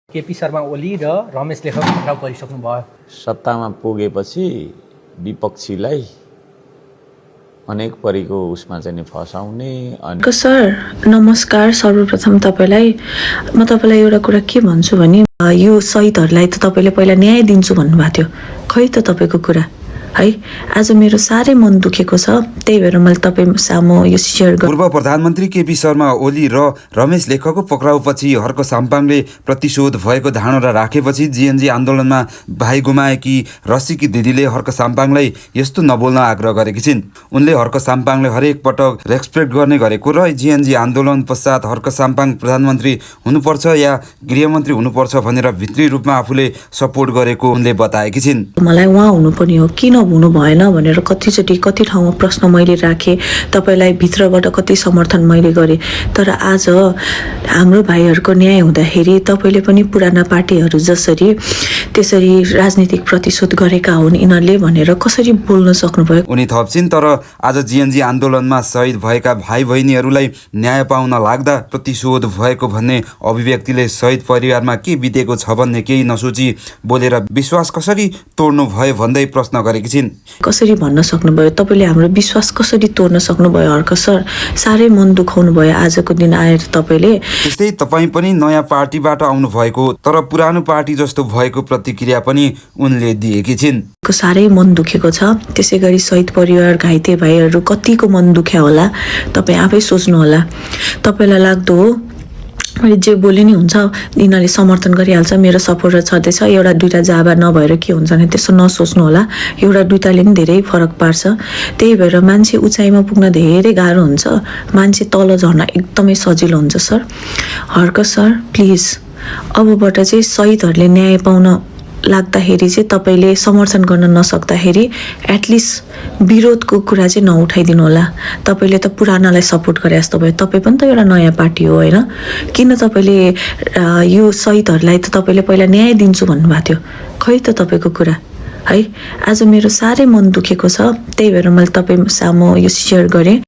केपी शर्मा ओली र रमेश लेखक पक्राउ परिसक्नु भयो। सत्तामा पुगेपछि विपक्षीलाई अनेक परीको उसमा चाहिँ फसाउने अनि सर नमस्कार। सर्वप्रथम तपाईलाई म तपाईलाई एउटा कुरा के भन्छु भने यो शहीदहरुलाई त तपाईले पहिला न्याय दिन्छु भन्नुभएको थियो। खै त तपाईको कुरा है। आज मेरो साह्रै मन दुखेको छ, त्यही भएर मैले तपाईँ सामु यो सेयर गर्छु। पूर्व प्रधानमन्त्री केपी शर्मा ओली र रमेश लेखकको पक्राउपछि हर्क साम्पाङले प्रतिशोध भएको धारणा राखेपछि जीएनजी आन्दोलनमा भाइ गुमाएकी रसीकी दिदीले हर्क साम्पाङलाई यस्तो नबोल्न आग्रह गरेकी छिन्। उनले हर्क साम्पाङले हरेक पटक रेस्पेक्ट गर्ने गरेको र जीएनजी आन्दोलन पश्चात हर्क साम्पाङ प्रधानमन्त्री हुनुपर्छ या गृहमन्त्री हुनुपर्छ भनेर भित्री रूपमा आफूले सपोर्ट गरेको उनले बताएकी छिन्। मलाई उहाँ हुनुपर्ने हो, किन हुनु भएन भनेर कतिचोटि कति ठाउँमा प्रश्न मैले राखेँ, तपाईलाई भित्रबाट कति समर्थन मैले गरेँ। तर आज हाम्रो भाइहरूको न्याय हुँदाखेरि तपाईले पनि पुराना पार्टीहरू जसरी त्यसरी राजनीतिक प्रतिशोध गरेका हुन् यिनीहरूले भनेर कसरी बोल्न सक्नुभयो। उनी थप्छिन्, तर आज जीएनजी आन्दोलनमा शहीद भएका भाइ बहिनीहरूलाई न्याय पाउन लाग्दा प्रतिशोध भएको भन्ने अभिव्यक्तिले शहीद परिवारमा के बितेको छ भन्ने केही नसोची बोलेर विश्वास कसरी तोड्नु भयो भन्दै प्रश्न गरेकी छिन्। कसरी भन्न सक्नुभयो? तपाईले हाम्रो विश्वास कसरी तोड्न सक्नुभयो हर्क सर? साह्रै मन दुखाउनु भयो आजको दिन आएर तपाईले। त्यस्तै तपाईँ पनि नयाँ पार्टीबाट आउनु भएको तर पुरानो पार्टी जस्तो भएको प्रतिक्रिया पनि उनले दिएकी छिन्। साह्रै मन दुखेको छ। त्यसै गरी शहीद परिवार घाइते भाइहरू कतिको मन दुख्या होला तपाईँ आफै सोच्नु होला। तपाईलाई लाग्दो हो मैले जे बोले नि हुन्छ, यिनीहरूले समर्थन गरिहाल्छ, मेरो सपोर्टर छँदैछ, एउटा दुईटा जाबा नभएर के हुन्छ भने त्यसो नसोच्नु होला। एउटा दुईटाले पनि धेरै फरक पार्छ। त्यही भएर मान्छे उचाइमा पुग्न धेरै गाह्रो हुन्छ, मान्छे तल झर्न एकदमै सजिलो हुन्छ। सर हर्क सर प्लिज अबबाट चाहिँ शहीदहरूले न्याय पाउन लाग्दाखेरि चाहिँ तपाईले समर्थन गर्न नसक्दाखेरि एटलिस्ट विरोधको कुरा चाहिँ नउठाइदिनु होला। तपाईले त पुरानालाई सपोर्ट गरे जस्तो भयो। तपाईँ पनि त एउटा नयाँ पार्टी हो होइन? किन तपाईले यो शहीदहरूलाई त तपाईले पहिला न्याय दिन्छु भन्नुभएको थियो। खै त तपाईँको कुरा है। आज मेरो साह्रै मन दुखेको छ, त्यही भएर मैले तपाईँ सामु यो सेयर गरेँ।